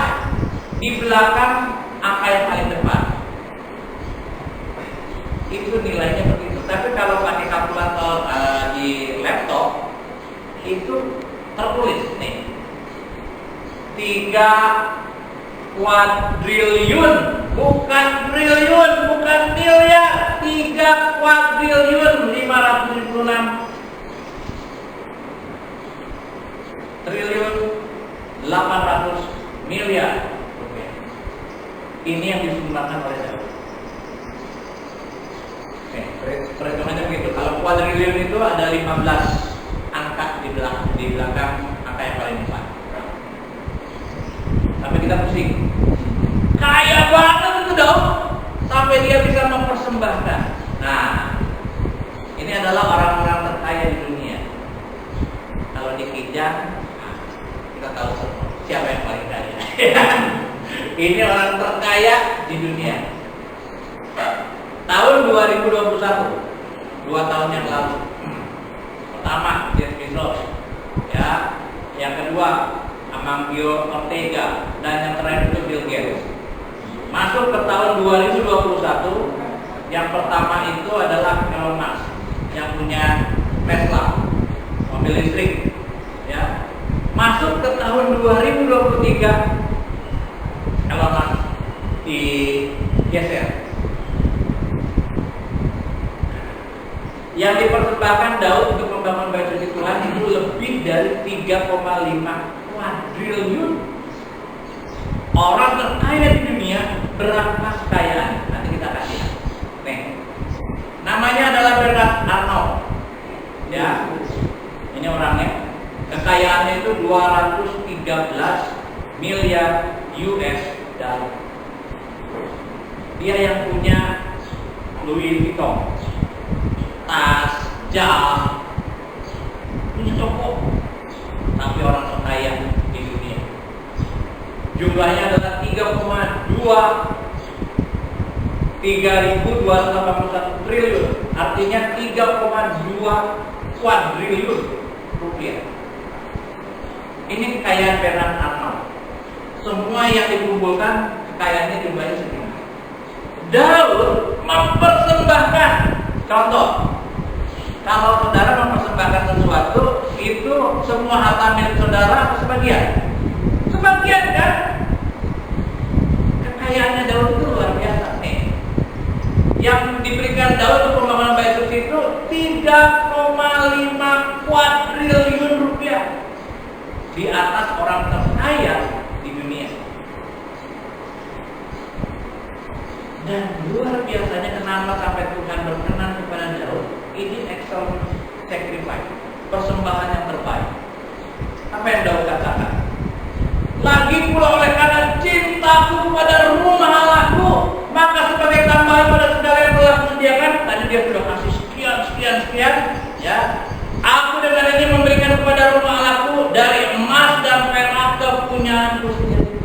di belakang angka yang paling depan. Itu nilainya begitu. Tapi kalau pakai kalkulator di laptop itu tertulis nih 3 kuadriliun, bukan triliun, bukan miliar. 3 kuadriliun 576 triliun 800 miliar rupiah. Ini yang disumbangkan oleh Daud. Oke, perhitungannya begitu. Kalau kuadriliun itu ada 15 angka di belakang angka yang paling depan. Sampai kita pusing. Kaya banget itu Daud, sampai dia bisa mempersembahkan. Nah, ini adalah orang-orang terkaya di dunia. Kalau di Kijang, kita tahu semua siapa yang paling kaya. Ini orang terkaya di dunia. Tahun 2021, 2 tahun yang lalu. Pertama, Jeff Bezos, ya. Yang kedua, Amancio Ortega, dan yang terakhir itu Bill Gates. Masuk ke tahun 2021, yang pertama itu adalah Elon Musk yang punya Tesla, mobil listrik, ya. Masuk ke tahun 2023, Elon Musk digeser. Yang dipersembahkan Daud untuk membangun bait suci Tuhan itu lebih dari 3,5 kuadriliun. Orang terkaya di dunia berapa kekayaan? Nanti kita kasih. Nih, namanya adalah Bernard Arnault. Ya, ini orangnya. Kekayaannya itu 213 miliar US dollar. Dia yang punya Louis Vuitton, tas, jam, punya toko. Tapi orang terkaya di dunia. Jumlahnya adalah 3.281 triliun. Artinya 3,2 kuadriliun rupiah. Ini kekayaan Bernard Arnault. Semua yang dikumpulkan kekayaannya jumlahnya segini. Daud mempersembahkan. Contoh, kalau saudara mempersembahkan sesuatu, itu semua harta milik saudara atau sebagian? Sebagian kan? Kekayaannya Daud itu luar biasa nih. Yang diberikan Daud untuk pembangunan bait suci itu 3,5 kuadriliun rupiah. Di atas orang terkaya di dunia. Dan luar biasanya kenapa sampai Tuhan berkenan kepada Daud. Ini excellent sacrifice, persembahan yang terbaik. Apa yang Daud katakan? Lagi pula oleh karena cintaku kepada rumah Allahku, maka sebagai tambahan pada segala yang telah disediakan, tadi dia sudah kasih sekian, ya. Aku dengan ini memberikan kepada rumah Allahku dari emas dan perak kepunyaanku sendiri.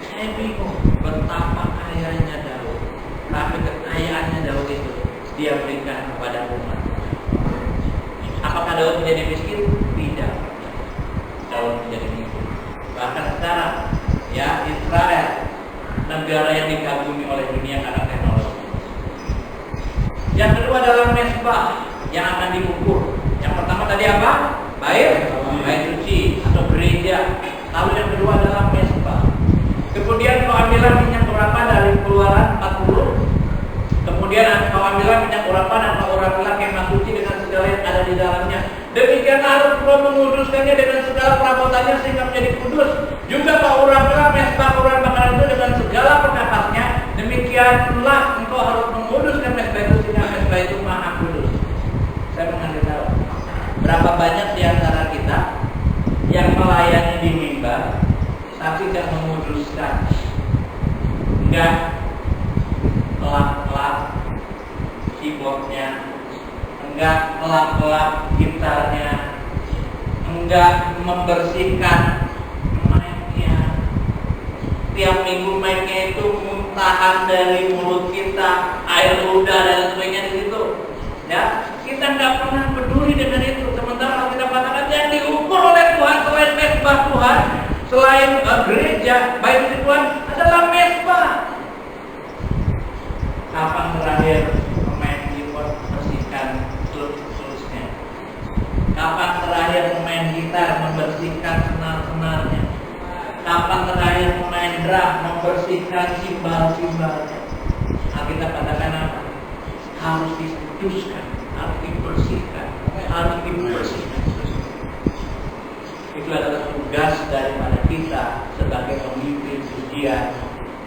Saya bingung betapa kayanya Daud, tapi kekayaannya Daud itu dia berikan kepada umat. Apakah Daud menjadi miskin? Tidak. Daud menjadi miskin. Bahkan sekarang, ya, Israel, negara yang dikagumi oleh dunia karena teknologi. Yang kedua adalah mesbah yang akan diukur. Yang pertama tadi apa? Bait engkau ambillah minyak urapan dari Keluaran 40. Kemudian engkau ambillah minyak urapan dan engkau urapilah kemah suci dengan segala yang ada di dalamnya. Demikian harus kau menguduskannya dengan segala perabotannya sehingga menjadi kudus. Juga kau urapilah mezbah korban bakaran itu dengan segala perkakasnya. Demikianlah engkau harus menguduskan mezbah itu sehingga mezbah itu maha kudus. Saya mengambil tahu berapa banyak di antara kita yang melayani di mimbar tapi tidak menguduskan, enggak kelap-kelap keyboardnya, enggak kelap-kelap gitarnya, enggak membersihkan mic-nya. Tiap minggu mic-nya itu muntahan dari mulut kita, air ludah dan sebagainya di situ. Ya, kita nggak pernah peduli dengan itu. Sementara kalau kita katakan yang diukur oleh Tuhan selain mezbah Tuhan, selain gereja, baik di Tuhan adalah mezbah. Kapan terakhir pemain keyboard bersihkan tulusnya? Kapan terakhir pemain gitar membersihkan senar-senarnya? Kapan terakhir pemain drum membersihkan simbal-simbalnya? Nah, kita katakan apa? Harus dikuduskan, harus dibersihkan, harus dibersihkan. Itu adalah tugas daripada kita sebagai pemimpin pujian,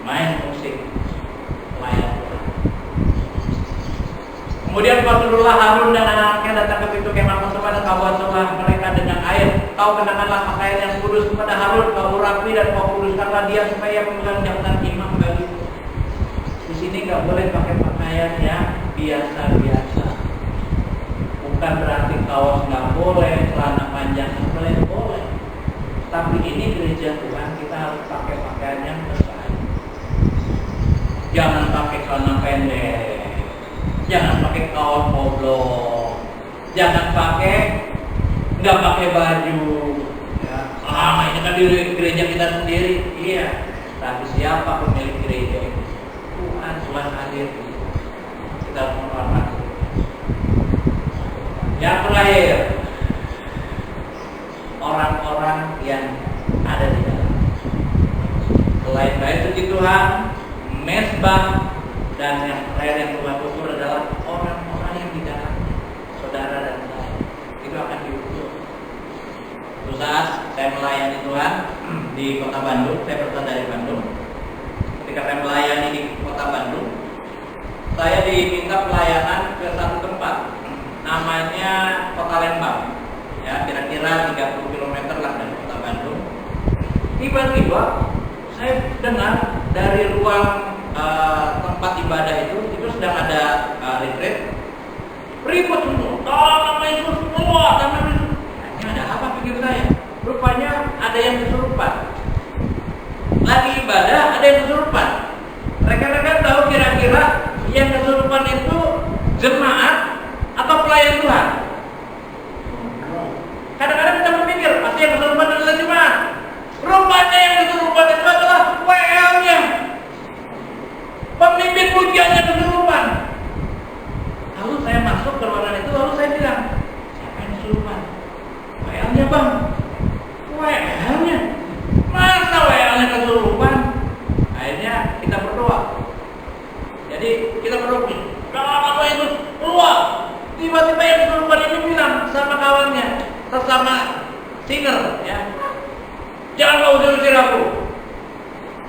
main musik, layan Tuhan. Kemudian Rasulullah Harun dan anak-anaknya datang ke pintu kemah persembahyan dan kau basuhlah mereka dengan air. Kau kenakanlah pakaian yang kudus kepada Harun, kau urapi dan kau kuduskanlah dia supaya memegang jabatan imam bagimu. Di sini nggak boleh pakai pakaian yang biasa-biasa. Bukan berarti kaos nggak boleh, celana panjang nggak boleh, boleh. Tapi ini gereja Tuhan, kita harus pakai pakaian yang besar. Jangan pakai celana pendek, jangan pakai kaos oblong, jangan nggak pakai baju. Ya, ini kan di gereja kita sendiri, iya. Tapi siapa pemilik gereja ini? Tuhan hadir. Kita menghormati. Yang terakhir, orang-orang yang ada di dalam. Selain bait suci Tuhan, mezbah, dan yang terakhir yang Tuhan ukur adalah orang-orang yang di dalamnya, saudara dan saya. Itu akan diukur. Suatu saat saya melayani Tuhan di kota Bandung, saya berasal dari Bandung. Ketika saya melayani di kota Bandung, saya diminta pelayanan ke satu tempat, namanya Kota Lembang, ya kira-kira 30 km lah dari kota Bandung. Tiba-tiba saya dengar dari ruang tempat ibadah itu sedang ada retreat, ribut semua, nama Yesus semua, nama Yesus. Ini ada apa pikir saya? Rupanya ada yang kesurupan. Lagi ibadah ada yang kesurupan. Rekan-rekan tahu kira-kira yang kesurupan itu jemaat atau pelayan Tuhan? Kadang-kadang kita berpikir pasti yang kesurupan adalah jemaat. Rupanya yang kesurupan itu adalah WL-nya, pemimpin pujiannya kesurupan. Lalu saya masuk ke ruangan itu, lalu saya bilang, siapa yang kesurupan? WL-nya bang. WL-nya? Masa WL-nya kesurupan? Akhirnya kita berdoa. Jadi kita berdoa, kalau itu keluar. Tiba-tiba yang kesurupan ini bilang sama kawannya, sesama singer, ya, jangan kau usir-usir aku.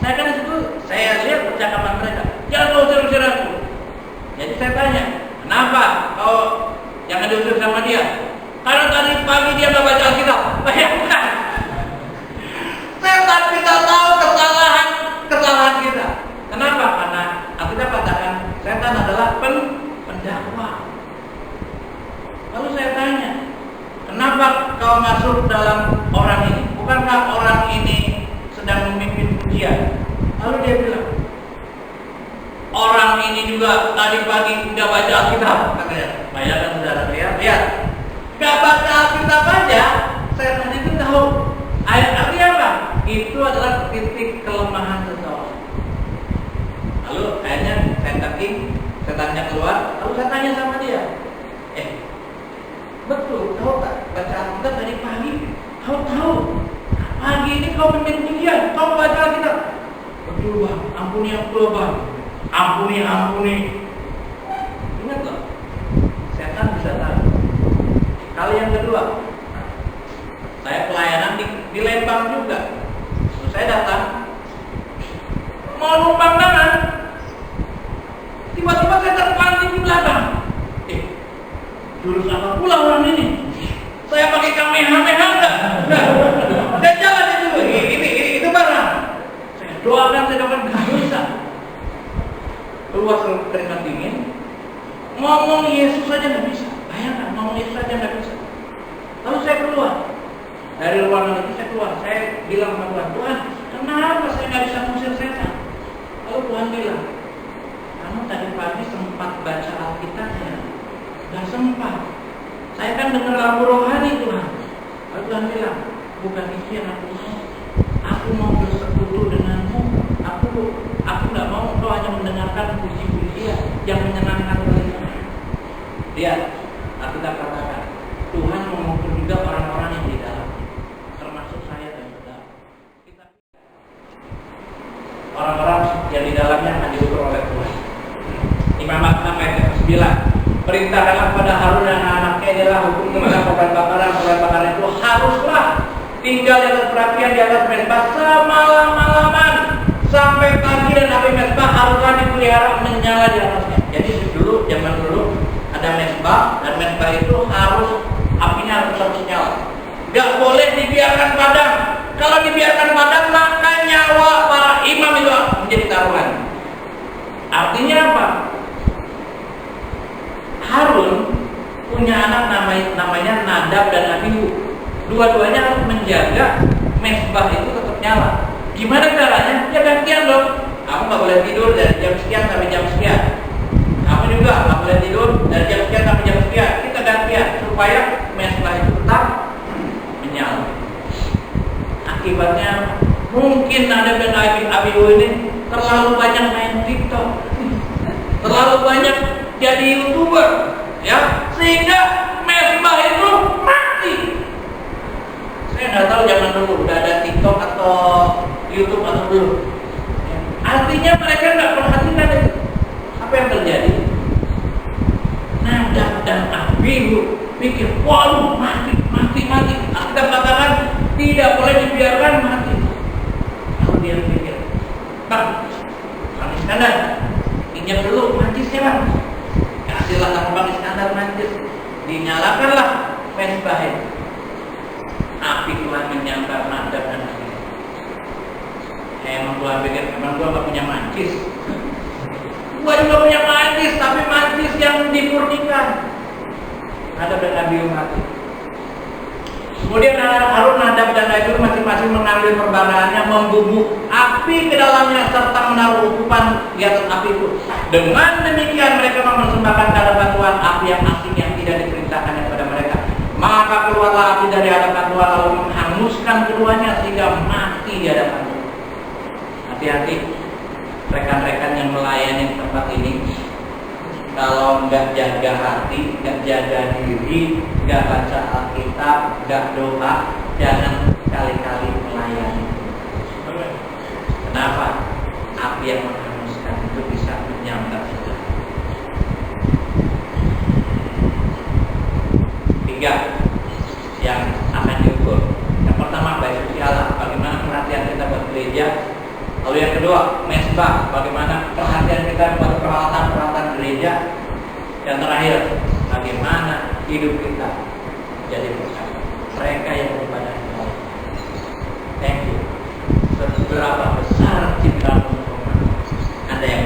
Saya kan disitu, saya lihat percakapan mereka, jangan kau usir-usir aku. Jadi saya tanya, kenapa kau jangan diusir sama dia? Karena tadi pagi dia nggak baca Alkitab. Bayangkan, setan bisa tahu kesalahan kita. Kenapa? Karena Alkitab katakan setan adalah pendakwa. Lalu saya tanya, kenapa kau masuk dalam orang ini? Bukankah orang ini sedang memimpin pujian? Lalu dia bilang, orang ini juga tadi pagi tidak baca Alkitab, katanya. Bayangkan saudara, lihat, nggak baca Alkitab aja, setan itu tahu. Artinya apa? Itu adalah titik kelemahan seseorang. Lalu akhirnya saya tagih, setannya keluar, lalu saya tanya sama dia, betul, tahu tak baca Alkitab dari pagi? Kau tahu? Pagi ini kau memimpin pujian, kau baca Alkitab. Betul Bang, ampuni aku Bang. Ampuni. Ingat loh, setan bisa tahu. Kali yang kedua, saya pelayanan di Lembang juga. Terus saya datang, mau numpang tangan, tiba-tiba saya terpancing di belakang. Jurus apa pula orang ini? Saya pakai kamehameha enggak? Dan jalan itu barang. Saya doakan, enggak bisa. Keluar keringat dingin, ngomong Yesus saja nggak bisa. Bayangkan, ngomong Yesus saja nggak bisa. Lalu saya keluar dari ruangan itu, saya bilang sama Tuhan, kenapa saya nggak bisa ngusir setan? Lalu Tuhan bilang, kamu tadi pagi sempat baca Alkitabnya? Nggak sempat. Saya kan dengar lagu rohani Tuhan. Lalu Tuhan bilang, bukan itu yang aku mau. Aku mau bersekutu denganmu. Aku nggak mau engkau hanya mendengarkan puji-pujian yang menyenangkan telinga. Lihat, Alkitab katakan, Tuhan mengukur juga orang-orang yang di dalam, termasuk saya dan saudara. Orang-orang yang di dalamnya akan diukur oleh Tuhan. Imam Al-Qur'an ayat 9. Perintahkanlah pada Harun dan anak-anaknya adalah hukum kepada korban bakaran itu haruslah tinggal di atas perapian di atas mezbah semalam-malaman sampai pagi, dan api mezbah haruslah dipelihara menyala di atasnya. Jadi zaman dulu ada mezbah, dan mezbah itu harus apinya harus terus nyala. Gak boleh dibiarkan padam. Kalau dibiarkan padam, maka nyawa para imam itu menjadi taruhan. Artinya apa? Harun punya anak namanya Nadab dan Abihu. Dua-duanya harus menjaga mezbah itu tetap nyala. Gimana caranya? Ya gantian dong. Kamu nggak boleh tidur dari jam sekian sampai jam sekian. Kamu juga nggak boleh tidur dari jam sekian sampai jam sekian. Kita gantian supaya mezbah itu tetap menyala. Akibatnya mungkin Nadab dan Abihu ini terlalu banyak main TikTok, terlalu banyak jadi YouTuber, ya, sehingga mezbah itu mati. Saya nggak tahu zaman dulu udah ada TikTok atau YouTube atau belum. Ya. Artinya mereka nggak perhatikan itu. Apa yang terjadi? Nadab dan Abihu pikir, waduh, mati. Kita katakan tidak boleh dibiarkan mati. Lalu dia pikir, Bang Iskandar, pinjam dulu mancisnya Bang. Kasihlah sama Bang Iskandar mancis. Dinyalakanlah mezbah itu. Api Tuhan menyambar Nadab dan Abihu. Emang Tuhan pikir, emang gua gak punya mancis. Gua juga punya mancis, tapi mancis yang dimurnikan. Nadab dan Abihu mati. Kemudian Harun, Nadab dan Abihu masing-masing mengambil perbaraannya, membubuk api ke dalamnya serta menaruh ukupan di atas api itu. Dengan demikian mereka mempersembahkan ke hadapan Tuhan api yang asing yang tidak diperintahkan kepada mereka. Maka keluarlah api dari hadapan Tuhan lalu menghanguskan keduanya sehingga mati di hadapan Tuhan. Hati-hati rekan-rekan yang melayani tempat ini. Kalau nggak jaga hati, nggak jaga diri, nggak baca Alkitab, nggak doa, jangan kali-kali melayani. Kenapa? Api yang menghanguskan itu bisa menyambar kita. 3 yang akan diukur. Yang pertama, baik sosial, bagaimana perhatian kita buat gereja. Lalu yang kedua, mezbah, bagaimana perhatian kita buat peralatan-peralatan gereja. Yang terakhir, bagaimana hidup kita jadi berkat mereka yang beribadah kepada Allah. Thank you. Seberapa besar cinta untuk Anda yang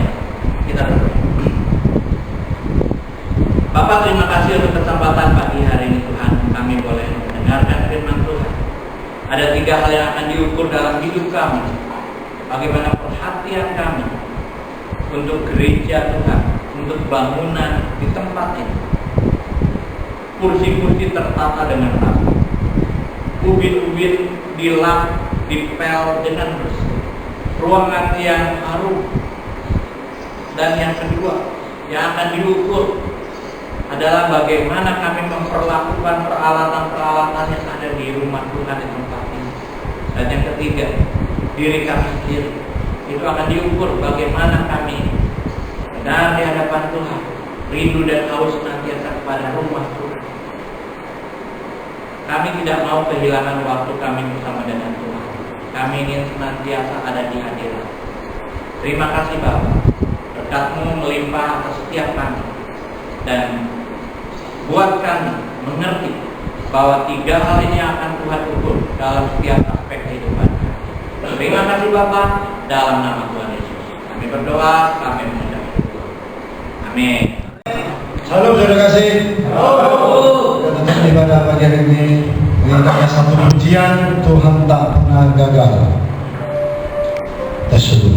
kita berdoa. Bapak, terima kasih untuk kesempatan pagi hari ini Tuhan. Kami boleh mendengarkan firman Tuhan. Ada 3 hal yang akan diukur dalam hidup kami. Bagaimana perhatian kami untuk gereja Tuhan, untuk bangunan di tempat ini. Kursi-kursi tertata dengan rapi, ubin-ubin dilap, dipel dengan bersih, ruangan yang harum. Dan yang kedua yang akan diukur adalah bagaimana kami memperlakukan peralatan-peralatan yang ada di rumah Tuhan di tempat ini. Dan yang ketiga, diri kami sendiri itu akan diukur bagaimana kami benar di hadapan Tuhan, rindu dan haus senantiasa kepada rumah Tuhan. Kami tidak mau kehilangan waktu kami bersama dengan Tuhan. Kami ingin senantiasa ada di hadirat. Terima kasih Bapa, berkat-Mu melimpah atas setiap kami, dan buat kami mengerti bahwa 3 hal ini akan Tuhan ukur dalam setiap aspek kehidupan. Terima kasih Bapa, dalam nama Tuhan Yesus kami berdoa, kami mengucap syukur. Amin. Salam saudara kasih. Kita tutup ibadah pagi hari ini dengan satu pujian, Tuhan tak pernah gagal. Kita syukur.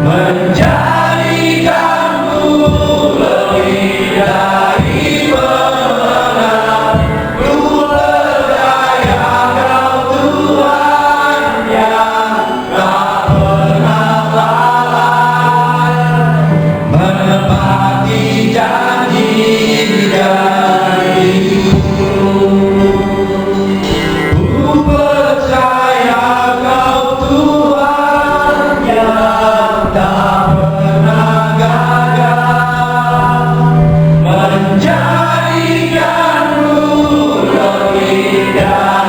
Menjadikanmu lebih dari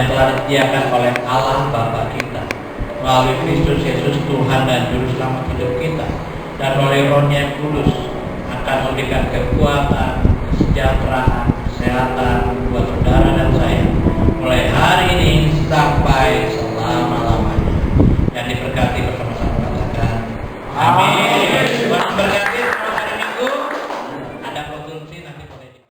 yang telah disediakan oleh Allah Bapa kita melalui Kristus Yesus Tuhan dan Juru Selamat hidup kita, dan melalui Roh-Nya yang kudus akan memberikan kekuatan, kesejahteraan, kesehatan buat saudara dan saya mulai hari ini sampai selama-lamanya. Yang diberkati bersama